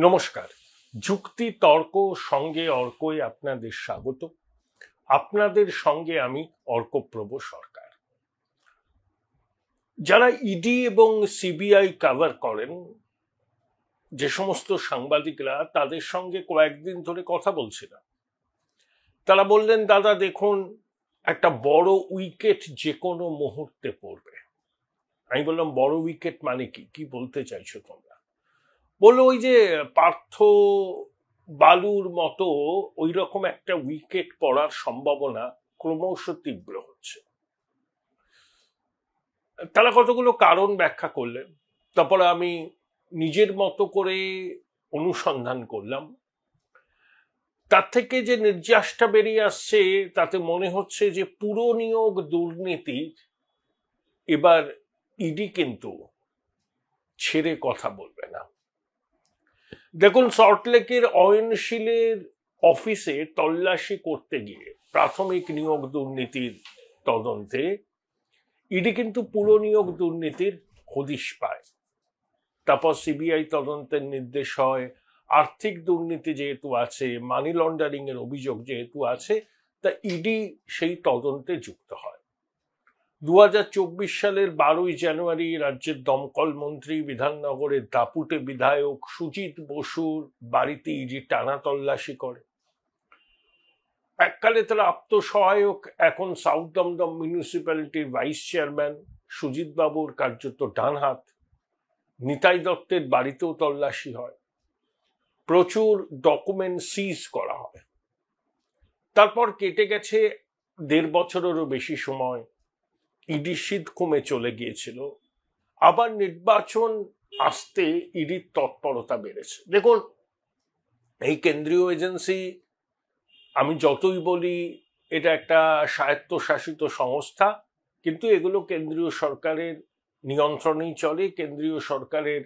নমস্কার। যুক্তি তর্ক সঙ্গে অর্কই আপনাদের স্বাগত। আপনাদের সঙ্গে আমি অর্কপ্রভ সরকার। যারা ইডি এবং সিবিআই কভার করেন, যে সমস্ত সাংবাদিকরা, তাদের সঙ্গে কয়েকদিন ধরে কথা বলছিলাম। তারা বললেন, দাদা দেখুন, একটা বড় উইকেট যে কোনো মুহূর্তে পড়বে। আমি বললাম, বড় উইকেট মানে কি বলতে চাইছো তোমরা? বললো, ওই যে পার্থ বালুর মতো ওই রকম একটা উইকেট পড়ার সম্ভাবনা ক্রমশ তীব্র হচ্ছে। তারা কতগুলো কারণ ব্যাখ্যা করলেন। তারপরে আমি নিজের মতো করে অনুসন্ধান করলাম। তার থেকে যে নির্যাসটা বেরিয়ে আসছে, তাতে মনে হচ্ছে যে পুরো নিয়োগ দুর্নীতি এবার ইডি কিন্তু ছেড়ে কথা বলবে না। দেখুন, সল্টলেকের অয়নশীলের অফিসে তল্লাশি করতে গিয়ে প্রাথমিক নিয়োগ দুর্নীতির তদন্তে ইডি কিন্তু পুরো নিয়োগ দুর্নীতির হদিশ পায়। তারপর সিবিআই তদন্তের নির্দেশ হয়। আর্থিক দুর্নীতি যেহেতু আছে, মানি লন্ডারিং এর অভিযোগ যেহেতু আছে, তা ইডি সেই তদন্তে যুক্ত হয়। 2024 সালের 12ই জানুয়ারি রাজ্যের দমকল মন্ত্রী, বিধাননগরের দাপুটে বিধায়ক সুজিত বসুর বাড়িতে ইডি টানা তল্লাশি করে। এককালে তারা আত্মসহায়ক, এখন সাউথ দমদম মিউনিসিপ্যালিটির ভাইস চেয়ারম্যান সুজিত বাবুর কার্যত ডান হাত। নিতাই দত্তের বাড়িতেও তল্লাশি হয়, প্রচুর ডকুমেন্ট সিজ করা হয়। তারপর কেটে গেছে 1.5 বছরেরও বেশি সময়। ইডি শীত কমে চলে গিয়েছিল। আবার নির্বাচন আসতে ইডির তৎপরতা বেড়েছে। দেখুন, এই কেন্দ্রীয় এজেন্সি, আমি যতই বলি এটা একটা স্বায়ত্তশাসিত সংস্থা, কিন্তু এগুলো কেন্দ্রীয় সরকারের নিয়ন্ত্রণেই চলে। কেন্দ্রীয় সরকারের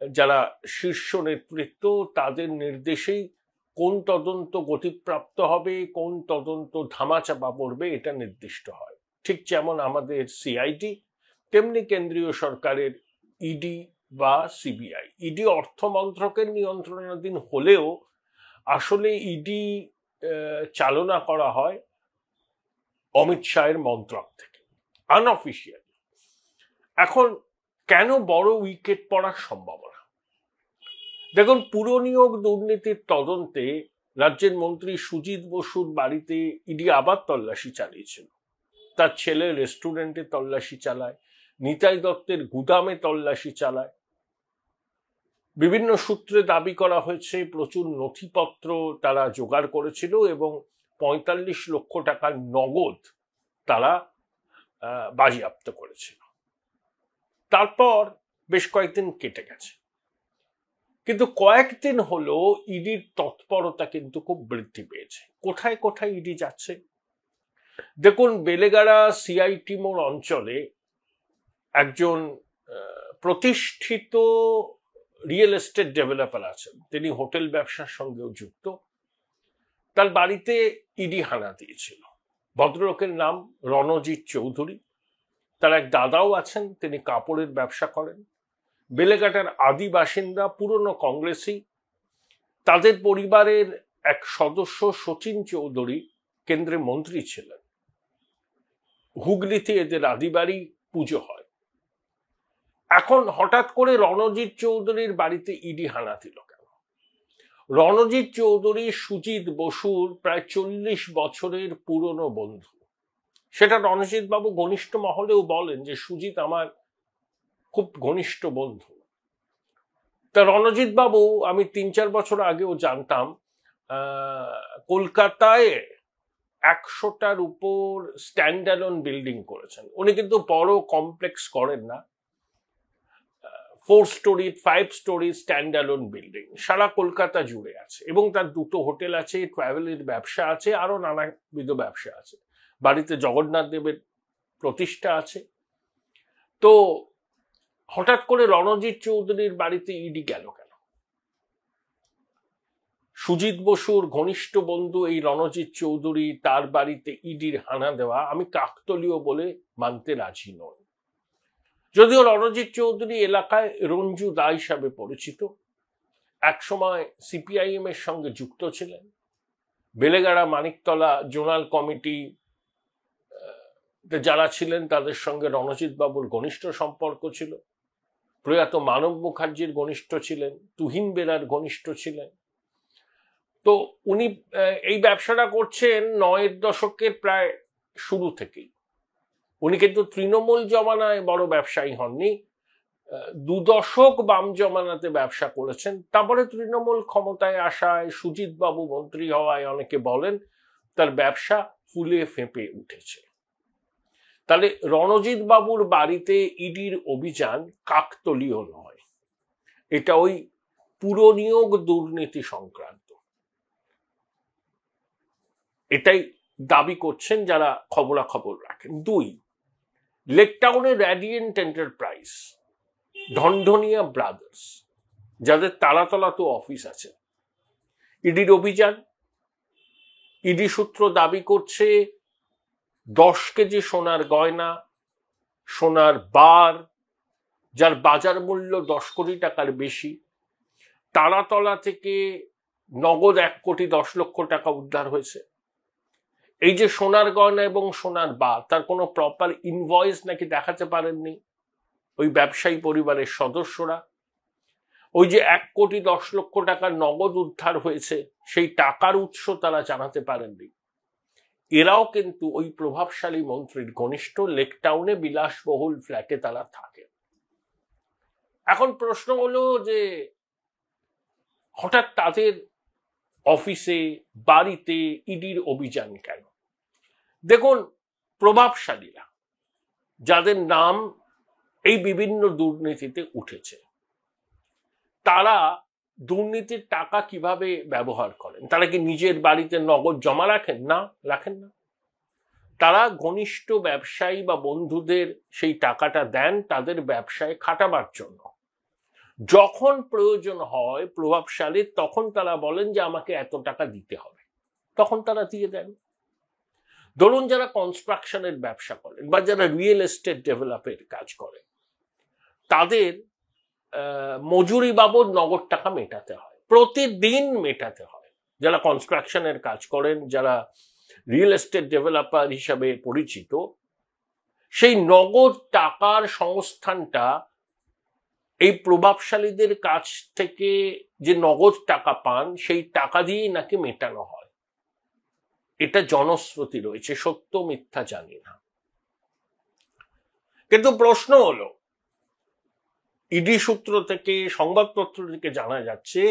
যারা শীর্ষ নেতৃত্ব, তাদের নির্দেশেই কোন তদন্ত গতিপ্রাপ্ত হবে, কোন তদন্ত ধামাচাপা পড়বে, এটা নির্দিষ্ট হয়। ঠিক যেমন আমাদের সিআইডি, তেমনি কেন্দ্রীয় সরকারের ইডি বা সিবিআই। ইডি অর্থ মন্ত্রকের নিয়ন্ত্রণাধীন হলেও আসলে ইডি চালনা করা হয় অমিত শাহের মন্ত্রক থেকে, আনঅফিসিয়াল। এখন কেন বড় উইকেট পড়ার সম্ভাবনা? দেখুন, পুরো নিয়োগ দুর্নীতির তদন্তে রাজ্যের মন্ত্রী সুজিত বসুর বাড়িতে ইডি আবার তল্লাশি চালিয়েছিল। তার ছেলে রেস্টুরেন্টে তল্লাশি চালায়, নিতাই দত্তের গুদামে তল্লাশি চালায়। বিভিন্ন সূত্রে দাবি করা হয়েছে প্রচুর নথিপত্র তারা জোগাড় করেছিল এবং 45 লক্ষ টাকার নগদ তারা বাজেয়াপ্ত করেছিল। তারপর বেশ কয়েকদিন কেটে গেছে, কিন্তু কয়েকদিন হলো ইডির তৎপরতা কিন্তু খুব বৃদ্ধি পেয়েছে। কোথায় কোথায় ইডি যাচ্ছে দেখুন। বেলেগাড়া সিআইটি মোড় অঞ্চলে একজন প্রতিষ্ঠিত রিয়েল এস্টেট ডেভেলপার আছেন, তিনি হোটেল ব্যবসার সঙ্গেও যুক্ত। তার বাড়িতে ইডি হানা দিয়েছিল। ভদ্রলোকের নাম রণজিৎ চৌধুরী। তার এক দাদাও আছেন, তিনি কাপড়ের ব্যবসা করেন। বেলেঘাটার আদি বাসিন্দা, পুরনো কংগ্রেসী। তাদের পরিবারের এক সদস্য শচীন চৌধুরী কেন্দ্রে মন্ত্রী ছিলেন। হুগলিতে এদের আদি বাড়ি, পুজো হয়। এখন হঠাৎ করে রণজিৎ চৌধুরীর বাড়িতে ইডি হানা দিল কেন? রণজিৎ চৌধুরী সুজিত বসুর প্রায় 40 বছরের পুরনো বন্ধু। সেটা রণজিৎ বাবু ঘনিষ্ঠ মহলেও বলেন যে সুজিত আমার খুব ঘনিষ্ঠ বন্ধু। তা রণজিৎ বাবু, আমি 3-4 বছর আগেও জানতাম, কলকাতায় 100টার উপর স্ট্যান্ডঅ্যালোন বিল্ডিং করেছেন। উনি কিন্তু বড় কমপ্লেক্স করেন না, 4 স্টোরি 5 স্টোরি স্ট্যান্ডঅ্যালোন বিল্ডিং সারা কলকাতা জুড়ে আছে, এবং তার 2টো হোটেল আছে, ট্রাভেলের ব্যবসা আছে, আরো নানাবিধ ব্যবসা আছে। বাড়িতে জগন্নাথ দেবের প্রতিষ্ঠা আছে। তো হঠাৎ করে রণজিৎ চৌধুরীর বাড়িতে ইডি গেল কেন? সুজিত বসুর ঘনিষ্ঠ বন্ধু এই রণজিৎ চৌধুরী, তার বাড়িতে ইডির হানা দেওয়া আমি কাকতলীয় বলে মানতে রাজি নই। যদিও রণজিৎ চৌধুরী এলাকায় রঞ্জু দা হিসাবে পরিচিত, একসময় সিপিআইএম এর সঙ্গে যুক্ত ছিলেন, বেলেগাড়া মানিকতলা জোনাল কমিটি যারা ছিলেন তাদের সঙ্গে রণজিৎ বাবুর ঘনিষ্ঠ সম্পর্ক ছিল, প্রয়াত মানব মুখার্জির ঘনিষ্ঠ ছিলেন, তুহিন বেরার ঘনিষ্ঠ ছিলেন। তো উনি এই ব্যবসাটা করছেন ৯-এর দশকের প্রায় শুরু থেকেই। উনি কিন্তু তৃণমূল জমানায় বড় ব্যবসায়ী হননি, ২ দশক বাম জমানাতে ব্যবসা করেছেন। তারপরে তৃণমূল ক্ষমতায় আসায়, সুজিত বাবু মন্ত্রী হওয়ায় অনেকে বলেন তার ব্যবসা ফুলে ফেঁপে উঠেছে। তাহলে রণজিৎ বাবুর বাড়িতে ইডির অভিযান কাকতলীয় নয়, এটা ওই পুরনিয়োগ দুর্নীতি সংক্রান্ত, এটাই দাবি করছেন যারা খবরাখবর রাখেন। ২, লেকটাউনের র্যাডিয়েন্ট এন্টারপ্রাইজ, ঢনঢনিয়া ব্রাদার্স, যাদের তালাতলাতেও অফিস আছে, ইডির অভিযান। ইডি সূত্র দাবি করছে 10 কেজি সোনার গয়না, সোনার বার, যার বাজার মূল্য 10 কোটি টাকার বেশি, তালাতলা থেকে নগদ 1 কোটি 10 লক্ষ টাকা উদ্ধার হয়েছে। এই যে সোনার গয়না এবং সোনার বার, তার কোনো প্রপার ইনভয়েস নাকি দেখাতে পারেননি ওই ব্যবসায়ী পরিবারের সদস্যরা। ওই যে 1 কোটি 10 লক্ষ টাকার নগদ উদ্ধার হয়েছে, সেই টাকার উৎস তারা জানাতে পারেননি। এরাও কিন্তু ওই প্রভাবশালী মন্ত্রীর ঘনিষ্ঠ, লেকটাউনে বিলাসবহুল ফ্ল্যাটে তারা থাকে। এখন প্রশ্ন হলো যে হঠাৎ তাদের অফিসে, বাড়িতে ইডির অভিযান কেন? দেখুন, প্রভাবশালীরা যাদের নাম এই বিভিন্ন দুর্নীতিতে উঠেছে, তারা দুর্নীতির টাকা কিভাবে ব্যবহার করেন? তারা কি নিজের বাড়িতে নগদ জমা রাখেন? না, রাখেন না। তারা ঘনিষ্ঠ ব্যবসায়ী বা বন্ধুদের সেই টাকাটা দেন তাদের ব্যবসায় খাটাবার জন্য। যখন প্রয়োজন হয় প্রভাবশালীর, তখন তারা বলেন যে আমাকে এত টাকা দিতে হবে, তখন তারা দিয়ে দেন। ধরুন, যারা কনস্ট্রাকশনের ব্যবসা করেন বা যারা রিয়েল এস্টেট ডেভেলপের কাজ করেন, তাদের মজুরি বাবদ নগদ টাকা মেটাতে হয়, প্রতিদিন মেটাতে হয়। যারা কনস্ট্রাকশনের কাজ করেন, যারা রিয়েল এস্টেট ডেভেলপার হিসাবে পরিচিত, সেই নগদ টাকার সংস্থানটা এই প্রভাবশালীদের কাছ থেকে যে নগদ টাকা পান, সেই টাকা দিয়েই নাকি মেটানো হয়। এটা জনশ্রুতি রয়েছে, সত্য মিথ্যা জানি না। কিন্তু প্রশ্ন হলো, ইডি সূত্র থেকে, সংবাদপত্র থেকে জানা যাচ্ছে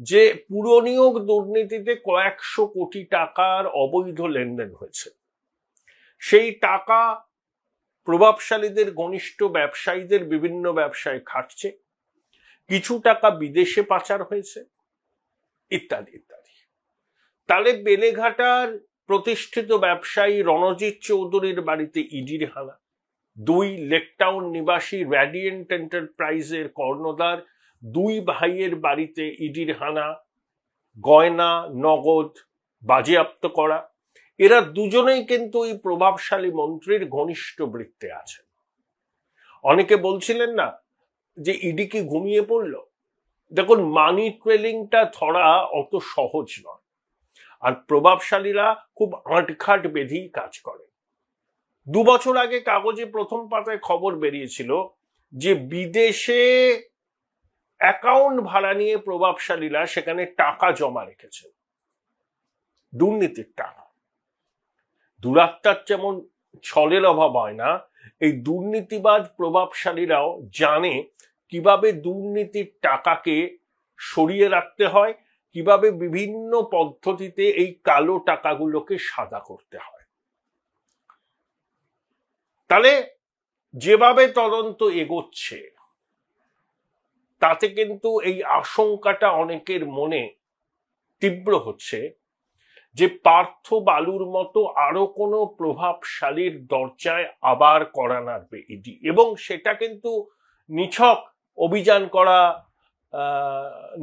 যে পুরনিয়োগ দুর্নীতিতে কয়েকশো কোটি টাকার অবৈধ লেনদেন হয়েছে। সেই টাকা প্রভাবশালীদের ঘনিষ্ঠ ব্যবসায়ীদের বিভিন্ন ব্যবসায় খাটছে, কিছু টাকা বিদেশে পাচার হয়েছে, ইত্যাদি ইত্যাদি। তাহলে বেলেঘাটার প্রতিষ্ঠিত ব্যবসায়ী রণজিৎ চৌধুরীর বাড়িতে ইডির হানা, 2, লেকটাউন নিবাসী র্যাডিয়েন্ট এন্টারপ্রাইজের কর্ণধার 2 ভাইয়ের বাড়িতে ইডির হানা, গয়না নগদ বাজেয়াপ্ত করা। এরা দুজনেই কিন্তু এই প্রভাবশালী মন্ত্রীর ঘনিষ্ঠ বৃত্তে আছেন। অনেকে বলছিলেন না যে ইডি কি ঘুমিয়ে পড়ল? দেখুন, মানি ট্রেলিংটা ধরা অত সহজ নয়, আর প্রভাবশালীরা খুব আঁটঘাট বেঁধেই কাজ করে। 2 বছর আগে কাগজে প্রথম পাতায় খবর বেরিয়েছিল যে বিদেশে অ্যাকাউন্ট ভাড়া নিয়ে প্রভাবশালীরা সেখানে টাকা জমা রেখেছে, দুর্নীতির টাকা। দুরাত্মার যেমন ছলের অভাব হয় না, এই দুর্নীতিবাজ প্রভাবশালীরাও জানে কিভাবে দুর্নীতির টাকাকে সরিয়ে রাখতে হয়, কিভাবে বিভিন্ন পদ্ধতিতে এই কালো টাকাগুলোকে সাদা করতে হয়। তাহলে যেভাবে তদন্ত এগোচ্ছে, তাতে কিন্তু এই আশঙ্কাটা অনেকের মনে তীব্র হচ্ছে যে পার্থ বালুর মতো আরো কোনো প্রভাবশালীর দরজায় আবার কড়া নাড়বে ইডি। এবং সেটা কিন্তু নিছক অভিযান করা,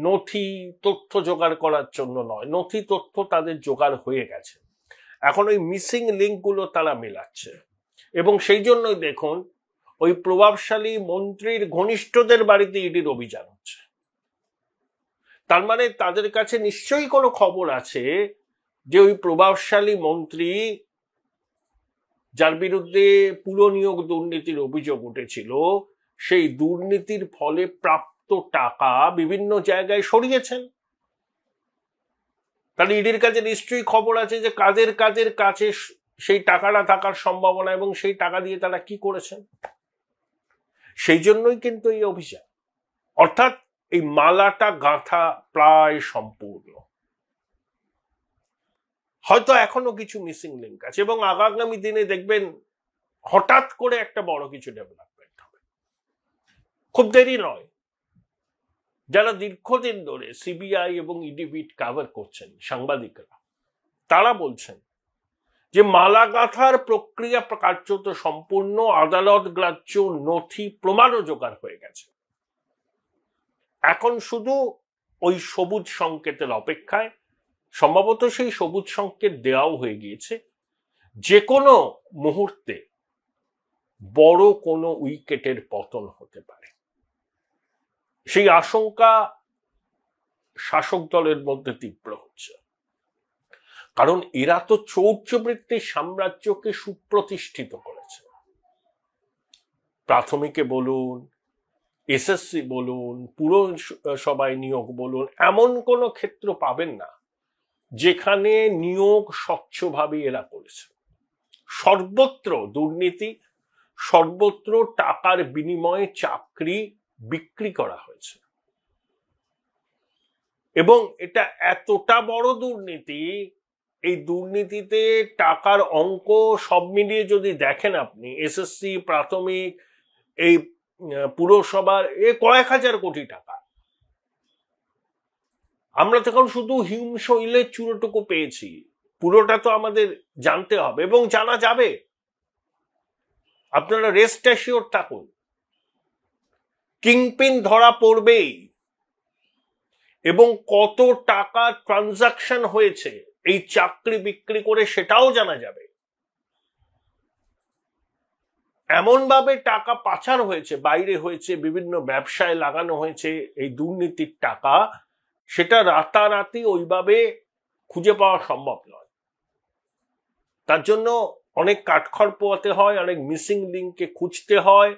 নথি তথ্য জোগাড় করার জন্য নয়। নথি তথ্য তাদের জোগাড় হয়ে গেছে, এখন ওই মিসিং লিঙ্কগুলো তারা মেলাচ্ছে। এবং সেই জন্যই দেখুন, ওই প্রভাবশালী মন্ত্রীর ঘনিষ্ঠদের বাড়িতে ইডির অভিযান হচ্ছে। তার মানে তাদের কাছে নিশ্চয়ই কোনো খবর আছে যে ওই প্রভাবশালী মন্ত্রী যার বিরুদ্ধে পুরো নিয়োগ দুর্নীতির অভিযোগ উঠেছিল, সেই দুর্নীতির ফলে প্রাপ্ত টাকা বিভিন্ন জায়গায় সরিয়েছেন। তাহলে ইডির কাছে নিশ্চয়ই খবর আছে যে কাদের কাদের কাছে সেই টাকাটা থাকার সম্ভাবনা এবং সেই টাকা দিয়ে তারা কি করেছেন। সেই জন্যই কিন্তু এই অভিযান, অর্থাৎ এই মালাটা গাঁথা প্রায় সম্পূর্ণ। হয়তো এখনো কিছু মিসিং লিঙ্ক আছে এবং আগামী দিনে দেখবেন হঠাৎ করে একটা বড় কিছু ডেভেলপমেন্ট হবে, খুব দেরি নয়। যারা দীর্ঘদিন ধরে সিবিআই এবং ইডি বিট কভার করছেন সাংবাদিকরা, তারা বলছেন যে মালা গাঁথার প্রক্রিয়া কার্যত সম্পূর্ণ, আদালত গ্রাহ্য নথি প্রমাণও জোগাড় হয়ে গেছে। এখন শুধু ওই সবুজ সংকেতের অপেক্ষায়, সম্ভবত সেই সবুজ সংকেত দেওয়াও হয়ে গিয়েছে। যে কোনো মুহূর্তে বড় কোনো উইকেটের পতন হতে পারে, সেই আশঙ্কা শাসক দলের মধ্যে তীব্র হচ্ছে। কারণ এরা তো চৌর্যবৃত্তির সাম্রাজ্যকে সুপ্রতিষ্ঠিত করেছে। প্রাথমিকে বলুন, এসএসসি বলুন, পুরসভায় নিয়োগ বলুন, এমন কোনো ক্ষেত্র পাবেন না যেখানে নিয়োগ স্বচ্ছভাবে এরা করেছে। সর্বত্র দুর্নীতি, সর্বত্র টাকার বিনিময়ে চাকরি বিক্রি করা হয়েছে। এবং এটা এতটা বড় দুর্নীতি, এই দুর্নীতিতে টাকার অঙ্ক সব মিলিয়ে যদি দেখেন আপনি, এসএসসি, প্রাথমিক, এই পুরসভার কয়েক হাজার কোটি টাকা। আমরা তখন শুধু হিমশৈলের চূড়োটুকু পেয়েছি, পুরোটা তো আমাদের জানতে হবে এবং জানা যাবে। আপনারা রেস্ট অ্যাসিওর থাকুন, কিংপিন ধরা পড়বেই। এবং কত টাকা ট্রানজাকশন হয়েছে এই চাকরি বিক্রি করে সেটাও জানা যাবে। এমন ভাবে টাকা পাচার হয়েছে, বাইরে হয়েছে, বিভিন্ন ব্যবসায় লাগানো হয়েছে এই দুর্নীতির টাকা, সেটা রাতারাতি ওইভাবে খুঁজে পাওয়া সম্ভব নয়। তার জন্য অনেক কাঠখড় পোয়াতে হয়, অনেক মিসিং লিঙ্ককে খুঁজতে হয়,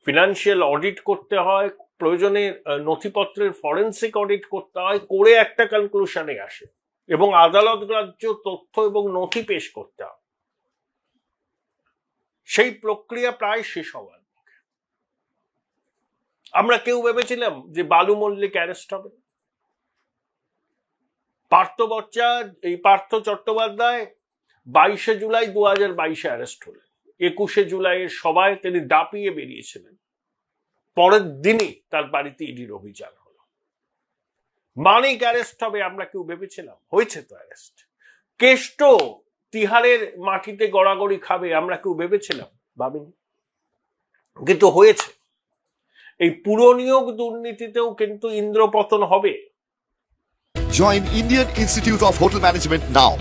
ফিনান্সিয়াল অডিট করতে হয়, প্রয়োজনে নথিপত্রের ফরেন্সিক অডিট করতে হয়, করে একটা কনক্লুশনে আসে এবং আদালত গ্রাহ্য তথ্য এবং নথি পেশ করতে হয়। সেই প্রক্রিয়া প্রায় শেষ হওয়ার মুখে। আমরা কেউ ভেবেছিলাম যে বালু মল্লিক অ্যারেস্ট হবে? পার্থ চট্টোপাধ্যায় 22শে জুলাই 2022 অ্যারেস্ট হলেন। 21শে জুলাইয়ের সভায় তিনি দাপিয়ে বেরিয়েছিলেন, পরের দিনই তার বাড়িতে ইডির অভিযান হলো। মানিক অ্যারেস্ট হবে আমরা কেউ ভেবেছিলাম? হয়েছে তো অ্যারেস্ট। কেষ্ট তিহারের মাটিতে গড়াগড়ি খাবে আমরা কেউ ভেবেছিলাম? ভাবিনি, কিন্তু হয়েছে। এই পুরনিয়োগ দুর্নীতিতেও কিন্তু ইন্দ্রপতন হবে। Join Indian Institute of Hotel Management now.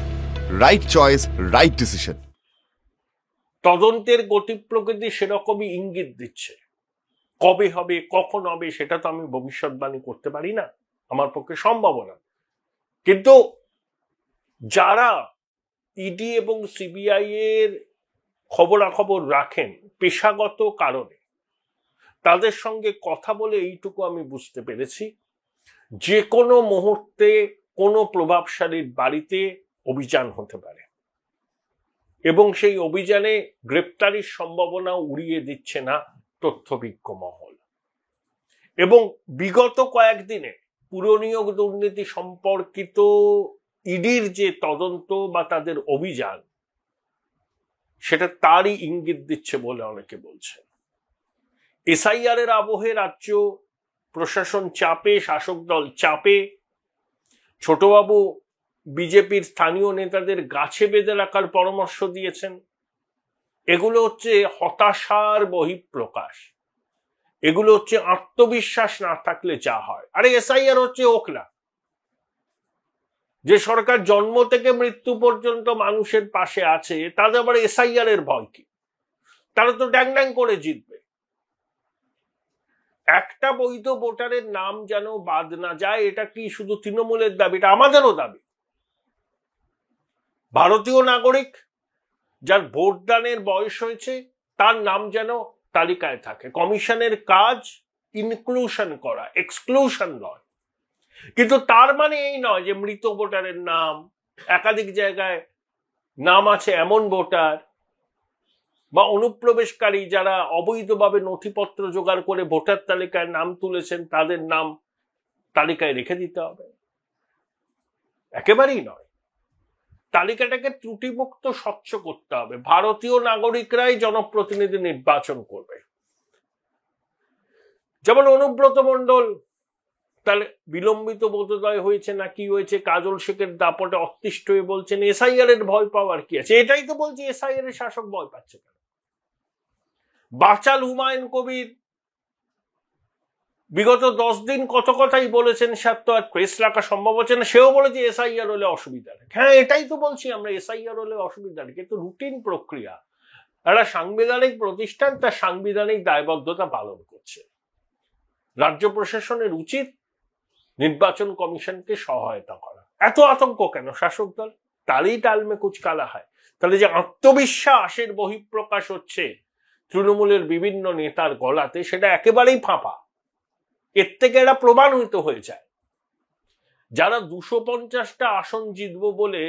Right choice, right decision. তদন্তের গতি প্রকৃতি সেরকমই ইঙ্গিত দিচ্ছে। কবে হবে, কখন হবে, সেটা তো আমি ভবিষ্যৎবাণী করতে পারি না, আমার পক্ষে সম্ভব না। কিন্তু যারা ইডি এবং সিবিআই এর খবরাখবর রাখেন পেশাগত কারণে, তাদের সঙ্গে কথা বলে এইটুকু আমি বুঝতে পেরেছি, যে কোনো মুহূর্তে কোনো প্রভাবশালীর বাড়িতে অভিযান হতে পারে এবং সেই অভিযানে গ্রেপ্তারির সম্ভাবনা উড়িয়ে দিচ্ছে না তথ্যভিজ্ঞ মহল। এবং বিগত কয়েকদিনে পুরনিয়োগ দুর্নীতি সম্পর্কিত ইডির যে তদন্ত বা তাদের অভিযান, সেটা তারই ইঙ্গিত দিচ্ছে বলে অনেকে বলছে। এসআইআর এর আবহে রাজ্য প্রশাসন চাপে, শাসক দল চাপে। ছোটবাবু বিজেপির স্থানীয় নেতাদের গাছে বেঁধে রাখার পরামর্শ দিয়েছেন। এগুলো হচ্ছে হতাশার বহিঃপ্রকাশ, এগুলো হচ্ছে আত্মবিশ্বাস না থাকলে যা হয়। আরে এসআইআর হচ্ছে ওখলা, যে সরকার জন্ম থেকে মৃত্যু পর্যন্ত মানুষের পাশে আছে, তাদের আবার এসআইআর এর ভয় কি? তারা তো ড্যাং ড্যাং করে জিতবে। একটা বৈধ ভোটারের নাম যেন বাদ না যায়, এটা কি শুধু তৃণমূলের দাবি, এটা আমাদেরও দাবি। ভারতীয় নাগরিক যার ভোটদানের বয়স হয়েছে তার নাম যেন তালিকায় থাকে। কমিশনের কাজ ইনক্লুশন করা, এক্সক্লুশন নয়। কিন্তু তার মানে এই নয় যে মৃত ভোটারের নাম, একাধিক জায়গায় নাম আছে এমন ভোটার বা অনুপ্রবেশকারী যারা অবৈধভাবে নথিপত্র জোগাড় করে ভোটার তালিকায় নাম তুলেছেন তাদের নাম তালিকায় রেখে দিতে হবে, একেবারেই নয়। তালিকাটাকে ত্রুটিমুক্ত স্বচ্ছ করতে হবে। ভারতীয় নাগরিকরাই জনপ্রতিনিধি নির্বাচন করবে। যেমন অনুব্রত মণ্ডল, তাহলে বিলম্বিত বোধোদয় হয়েছে না কি হয়েছে, কাজল শেখের দাপটে অতিষ্ঠ হয়ে বলছেন এসআইআর এর ভয় পাওয়ার কি আছে। এটাই তো বলছি, এসআইআর এর শাসক ভয় পাচ্ছে কেন। বাচাল হুমায়ুন কবির বিগত 10 দিন কত কথাই বলেছেন, স্যার তো আর প্রেস রাখা সম্ভব হচ্ছে না, সেও বলেছে এসআইআর হলে অসুবিধা নেই। হ্যাঁ, এটাই তো বলছি আমরা, এসআইআর হলে অসুবিধা নেই, কিন্তু রুটিন প্রক্রিয়া। একটা সাংবিধানিক প্রতিষ্ঠান তার সাংবিধানিক দায়বদ্ধতা পালন করছে। রাজ্য প্রশাসনের উচিত নির্বাচন কমিশনকে সহায়তা করা। এত আতঙ্ক কেন শাসক দল? তারই টালমে কুচ কালা হয়। তাহলে যে আত্মবিশ্বাসের বহিঃপ্রকাশ হচ্ছে তৃণমূলের বিভিন্ন নেতার গলাতে, সেটা একেবারেই ফাঁপা। এর থেকে এরা প্রমাণিত হয়ে যায়। যারা 250টা আসন জিতবো বলে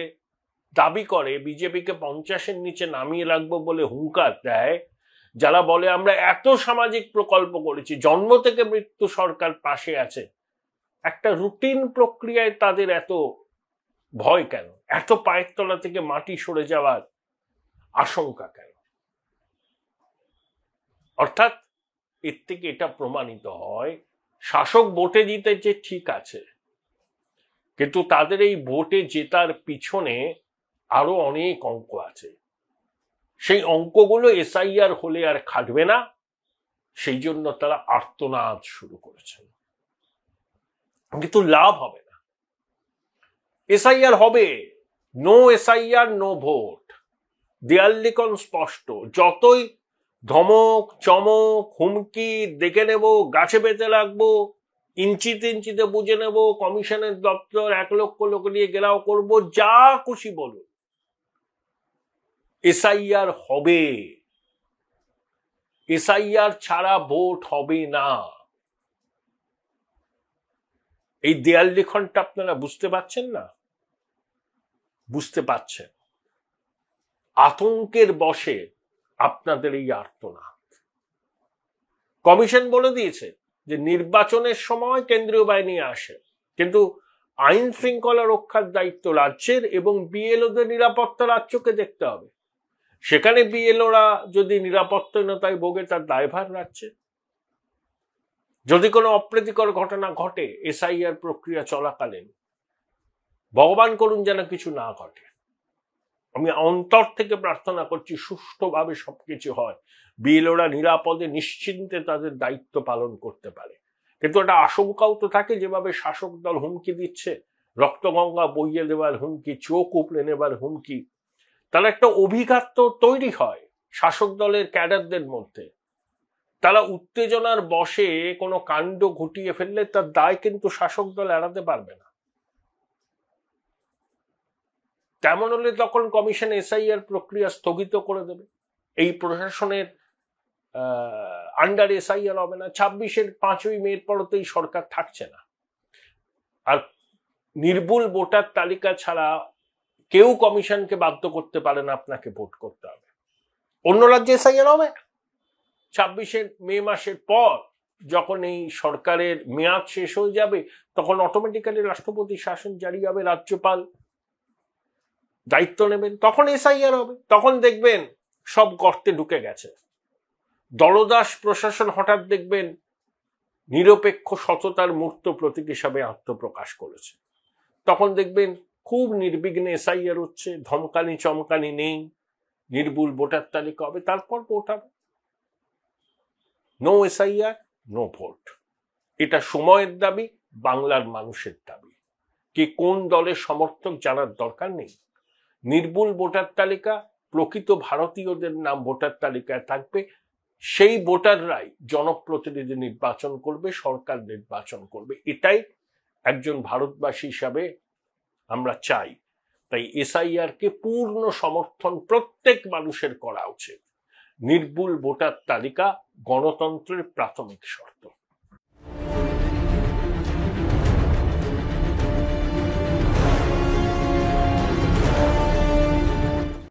দাবি করে, বিজেপিকে 50-এর নিচে নামিয়ে রাখবো বলে হুঙ্কার দেয়, যারা বলে আমরা এত সামাজিক প্রকল্প করেছি, জন্ম থেকে মৃত্যু সরকার পাশে আছে, একটা রুটিন প্রক্রিয়ায় তাদের এত ভয় কেন? এত পায়ের তলা থেকে মাটি সরে যাওয়ার আশঙ্কা কেন? অর্থাৎ এর থেকে এটা প্রমাণিত হয় শাসক ভোটে জিতেছে ঠিক আছে, কিন্তু তাদের এই ভোটে জেতার পিছনে আরো অনেক অঙ্ক আছে। সেই অঙ্কগুলো এসআইআর হলে আর খাটবে না, সেই জন্য তারা আর্তনাদ শুরু করেছেন। কিন্তু লাভ হবে না। এসআইআর হবে, নো এসআইআর নো ভোট, দেয়াল লিখন স্পষ্ট। যতই ধমক চমক হুমকি দেখে নেব, গাছে বেঁধে রাখবো, ইঞ্চিতে ইঞ্চিতে বুঝে নেব, কমিশনের দপ্তর 1 লক্ষ লোক নিয়ে গেরাও করব, যা খুশি বলুন, এসআইআর হবে। এসআইআর ছাড়া ভোট হবে না। এই দেয়াল লিখনটা আপনারা বুঝতে পারছেন না? বুঝতে পারছেন। আতঙ্কের বশে আপনাদের এই আর্তনাদ। কমিশন বলে দিয়েছে যে নির্বাচনের সময় কেন্দ্রীয় বাহিনী আসে, কিন্তু আইন শৃঙ্খলা রক্ষার দায়িত্ব রাজ্যের এবং বিএলওদের নিরাপত্তা রাজ্যকে দেখতে হবে। সেখানে বিএলওরা যদি নিরাপত্তাহীনতায় ভোগে, তার দায়ভার রাজ্যের। যদি কোনো অপ্রীতিকর ঘটনা ঘটে এসআইআর প্রক্রিয়া চলাকালীন, ভগবান করুন যেন কিছু না ঘটে। আমি অন্তর থেকে প্রার্থনা করছি সুষ্ঠুভাবে সবকিছু হয়, বিএলওরা নিরাপদে নিশ্চিন্তে তাদের দায়িত্ব পালন করতে পারে। কিন্তু একটা আশঙ্কাও তো থাকে, যেভাবে শাসক দল হুমকি দিচ্ছে, রক্তগঙ্গা বইয়ে দেওয়ার হুমকি, চোখ উপড়ে নেবার হুমকি, তার একটা অভিঘাত তো তৈরি হয় শাসক দলের ক্যাডারদের মধ্যে। তারা উত্তেজনার বশে কোনো কাণ্ড ঘটিয়ে ফেললে তার দায় কিন্তু শাসক দল এড়াতে পারবে না। তেমন হলে তখন কমিশন এসআইআর প্রক্রিয়া স্থগিত করে দেবে। এই প্রশাসনের আন্ডার এসআইআর হবে না। 26-এর 5ই মে পরতেই সরকার থাকছে না। আর নির্ভুল ভোটার তালিকা ছাড়া কেউ কমিশনকে বাধ্য করতে পারে না আপনাকে ভোট করতে হবে। অন্য রাজ্যে এসআইআর হবে 26-এর মে মাসের পর, যখন এই সরকারের মেয়াদ শেষ হয়ে যাবে, তখন অটোমেটিক্যালি রাষ্ট্রপতি শাসন জারি হবে, রাজ্যপাল দায়িত্ব নেবেন, তখন এসআইআর হবে। তখন দেখবেন সব গর্তে ঢুকে গেছে। দলদাস প্রশাসন হঠাৎ দেখবেন নিরপেক্ষ সততার মূর্ত প্রতীক হিসাবে আত্মপ্রকাশ করেছে। তখন দেখবেন খুব নির্বিঘ্নে এসআইআর হচ্ছে, ধমকানি চমকানি নেই, নির্ভুল ভোটার তালিকা হবে, তারপর ভোট হবে। নো এসআইআর নো ভোট, এটা সময়ের দাবি, বাংলার মানুষের দাবি। কে কোন দলের সমর্থক জানার দরকার নেই। নির্ভুল ভোটার তালিকা, প্রকৃত ভারতীয়দের নাম ভোটার তালিকায় থাকবে, সেই ভোটাররাই জনপ্রতিনিধি নির্বাচন করবে, সরকার নির্বাচন করবে। এটাই একজন ভারতবাসী হিসাবে আমরা চাই। তাই এসআইআর কে পূর্ণ সমর্থন প্রত্যেক মানুষের করা উচিত। নির্ভুল ভোটার তালিকা গণতন্ত্রের প্রাথমিক শর্ত।